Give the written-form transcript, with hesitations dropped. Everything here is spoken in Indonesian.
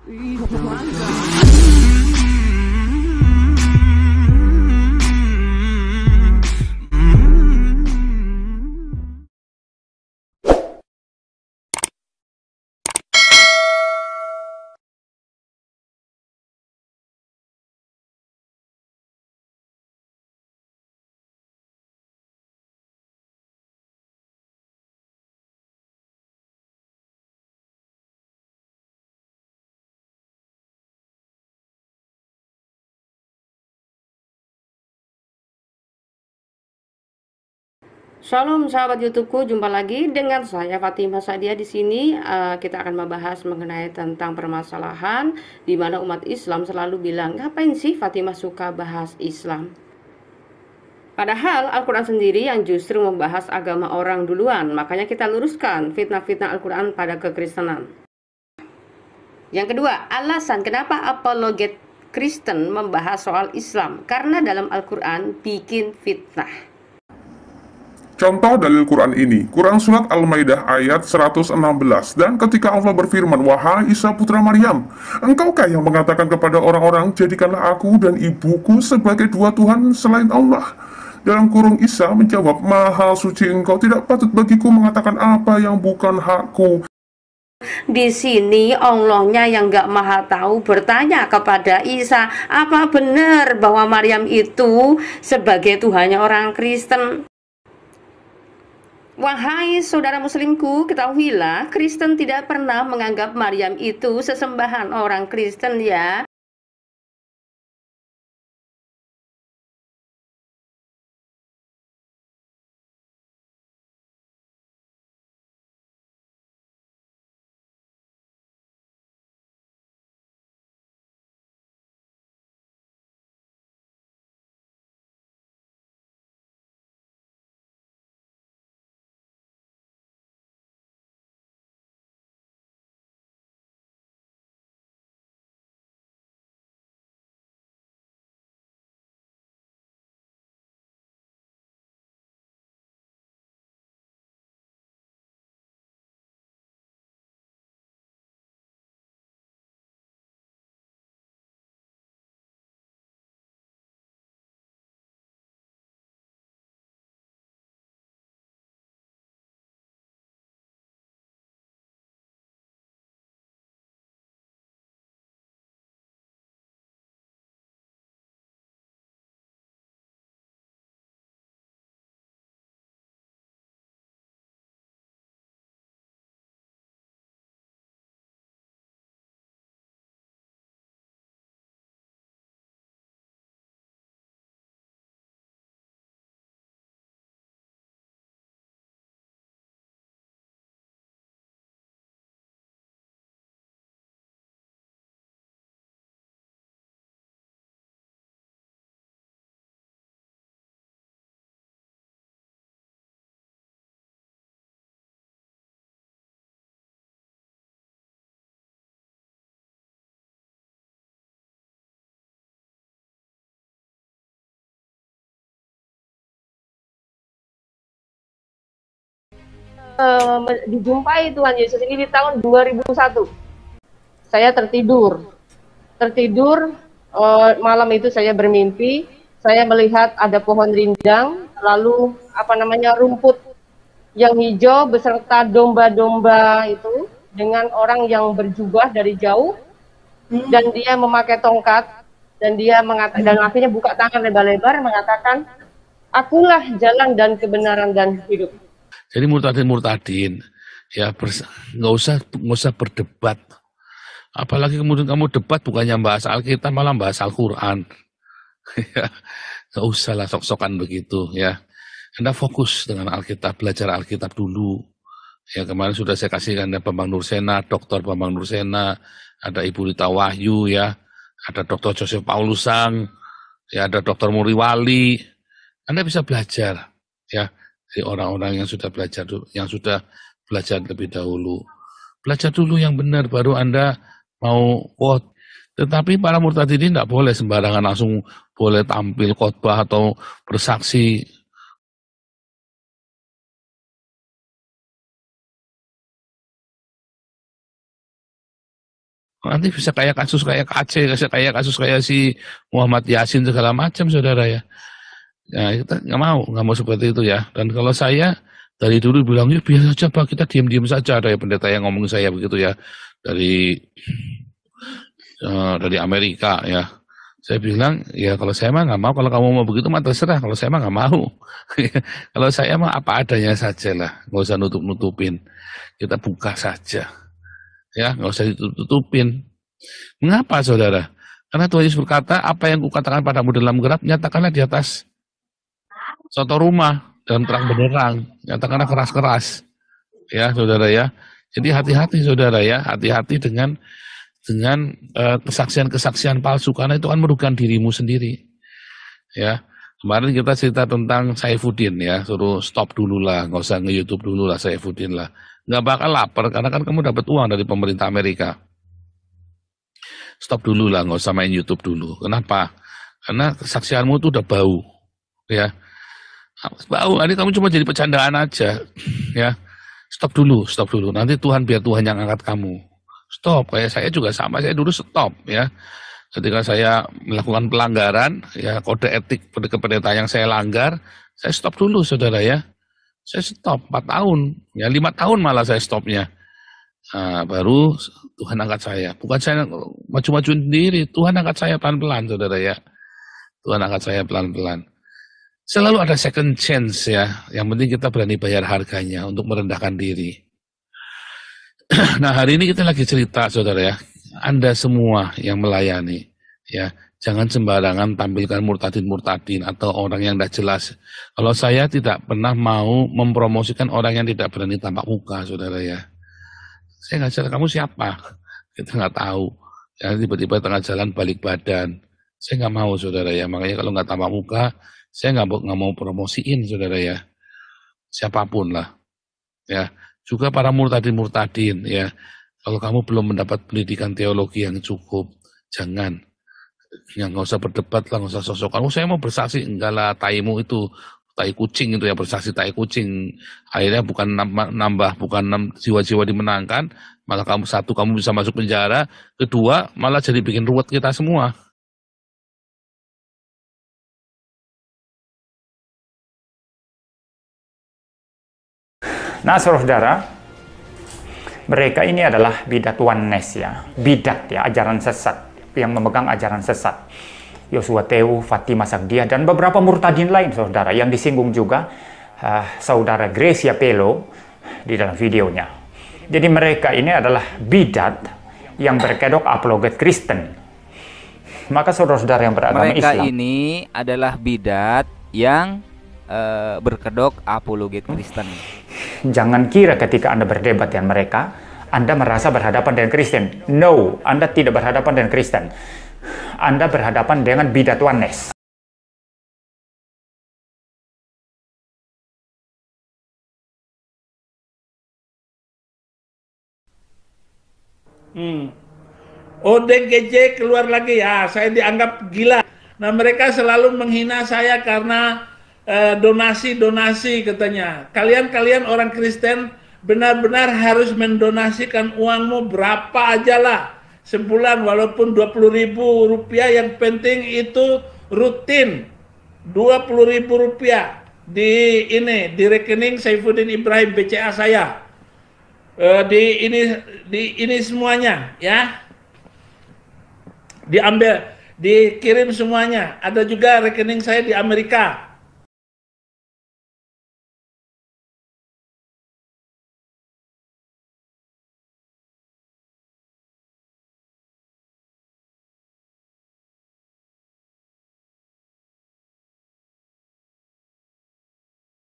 Itu mantap. Shalom sahabat YouTubeku, jumpa lagi dengan saya Fatimah Sadia di sini. Kita akan membahas mengenai tentang permasalahan di mana umat Islam selalu bilang, ngapain sih Fatimah suka bahas Islam? Padahal Al-Quran sendiri yang justru membahas agama orang duluan. Makanya kita luruskan fitnah-fitnah Al-Quran pada kekristenan. Yang kedua, alasan kenapa apologet Kristen membahas soal Islam, karena dalam Al-Quran bikin fitnah. Contoh dalil Quran ini, Quran Surat Al-Maidah ayat 116. Dan ketika Allah berfirman, "Wahai Isa putra Maryam, engkaukah yang mengatakan kepada orang-orang, jadikanlah aku dan ibuku sebagai dua Tuhan selain Allah?" Dalam kurung Isa menjawab, "Maha suci engkau, tidak patut bagiku mengatakan apa yang bukan hakku." Di sini Allahnya yang gak maha tahu bertanya kepada Isa, apa benar bahwa Maryam itu sebagai Tuhannya orang Kristen? Wahai saudara muslimku, ketahuilah Kristen tidak pernah menganggap Maryam itu sesembahan orang Kristen ya. Dijumpai Tuhan Yesus ini di tahun 2001. Saya tertidur. Malam itu saya bermimpi, saya melihat ada pohon rindang, lalu rumput yang hijau beserta domba-domba itu dengan orang yang berjubah dari jauh, dan dia memakai tongkat, dan dia dan akhirnya buka tangan lebar-lebar mengatakan, "Akulah jalan dan kebenaran dan hidup." Jadi murtadin ya nggak usah berdebat. Apalagi kemudian kamu debat bukannya bahas Alkitab malah bahas Al-Quran. Nggak usah lah sok-sokan begitu ya. Anda fokus dengan Alkitab, belajar Alkitab dulu. Ya kemarin sudah saya kasih Anda Bambang Nursena, Dr. Bambang Nursena, ada Ibu Rita Wahyu ya, ada Dr. Joseph Paulusang, ya ada Dr. Muriwali. Anda bisa belajar ya dari orang-orang yang sudah belajar lebih dahulu. Belajar dulu yang benar baru Anda mau quote. Tetapi para murtad ini tidak boleh sembarangan langsung boleh tampil khotbah atau bersaksi. Nanti bisa kayak kasus kayak Aceh, kayak kasus kayak si Muhammad Yasin segala macam, saudara ya. Ya kita nggak mau seperti itu ya. Dan kalau saya dari dulu bilang, ya biasa saja Pak, kita diam-diam saja. Ada ya pendeta yang ngomong saya begitu ya, dari Amerika ya. Saya bilang, ya kalau saya mah nggak mau, kalau kamu mau begitu mah terserah, kalau saya mah nggak mau. Kalau saya mah apa adanya saja lah, nggak usah nutup-nutupin. Kita buka saja, ya nggak usah ditutup-tutupin. Mengapa saudara? Karena Tuhan Yesus berkata, apa yang kukatakan padamu dalam gelap, nyatakanlah di atas suatu rumah, dalam terang benderang, nyatakanlah keras-keras. Ya saudara ya. Jadi hati-hati saudara ya, hati-hati dengan kesaksian-kesaksian palsu, karena itu kan merugikan dirimu sendiri. Ya, kemarin kita cerita tentang Saifuddin ya, suruh stop dulu lah, nggak usah nge-YouTube dulu lah Saifuddin lah. Nggak bakal lapar, karena kan kamu dapat uang dari pemerintah Amerika. Stop dulu lah, nggak usah main YouTube dulu. Kenapa? Karena kesaksianmu itu udah bau. Ya, bau, nanti kamu cuma jadi bercandaan aja. Ya, stop dulu. Nanti biar Tuhan yang angkat kamu. Stop, kayak saya juga sama, saya dulu stop ya. Ketika saya melakukan pelanggaran, ya kode etik pendeta yang saya langgar, saya stop dulu saudara ya. Saya stop 4 tahun, ya 5 tahun malah saya stopnya. Nah, baru Tuhan angkat saya. Bukan saya maju-majuin sendiri, Tuhan angkat saya pelan-pelan saudara ya. Tuhan angkat saya pelan-pelan. Selalu ada second chance ya, yang penting kita berani bayar harganya untuk merendahkan diri. Nah hari ini kita lagi cerita saudara ya, Anda semua yang melayani ya, jangan sembarangan tampilkan murtadin atau orang yang tidak jelas. Kalau saya tidak pernah mau mempromosikan orang yang tidak berani tampak muka saudara ya. Saya nggak jelas kamu siapa, kita nggak tahu. Ya tiba-tiba tengah jalan balik badan, saya nggak mau saudara ya. Makanya kalau nggak tampak muka, saya nggak mau promosiin saudara ya, siapapun lah ya. Juga para murtadin ya, kalau kamu belum mendapat pendidikan teologi yang cukup, jangan, yang nggak usah berdebat lah, nggak usah sosokan. Oh saya mau bersaksi, enggak lah, taimu itu tai kucing itu ya, bersaksi tai kucing. Akhirnya bukan nambah jiwa-jiwa dimenangkan, malah kamu bisa masuk penjara, kedua malah jadi bikin ruwet kita semua. Nah, saudara, mereka ini adalah bidat oneness ya, bidat ya, ajaran sesat, yang memegang ajaran sesat. Yosua Tewu, Fatimah Sagdiah, dan beberapa murtadin lain, saudara, yang disinggung juga saudara Gracia Pelo di dalam videonya. Jadi mereka ini adalah bidat yang berkedok apologet Kristen. Maka saudara-saudara yang beragama mereka Islam, ini adalah bidat yang berkedok apologet Kristen. jangan kira ketika Anda berdebat dengan mereka, Anda merasa berhadapan dengan Kristen. No, Anda tidak berhadapan dengan Kristen. Anda berhadapan dengan bidat oneness. ODGJ keluar lagi ya, saya dianggap gila. Nah mereka selalu menghina saya karena donasi katanya. Kalian orang Kristen benar-benar harus mendonasikan uangmu berapa aja lah sebulan, walaupun 20.000 rupiah, yang penting itu rutin 20.000 rupiah di rekening Saifuddin Ibrahim BCA saya. Di ini semuanya ya, diambil, dikirim semuanya. Ada juga rekening saya di Amerika.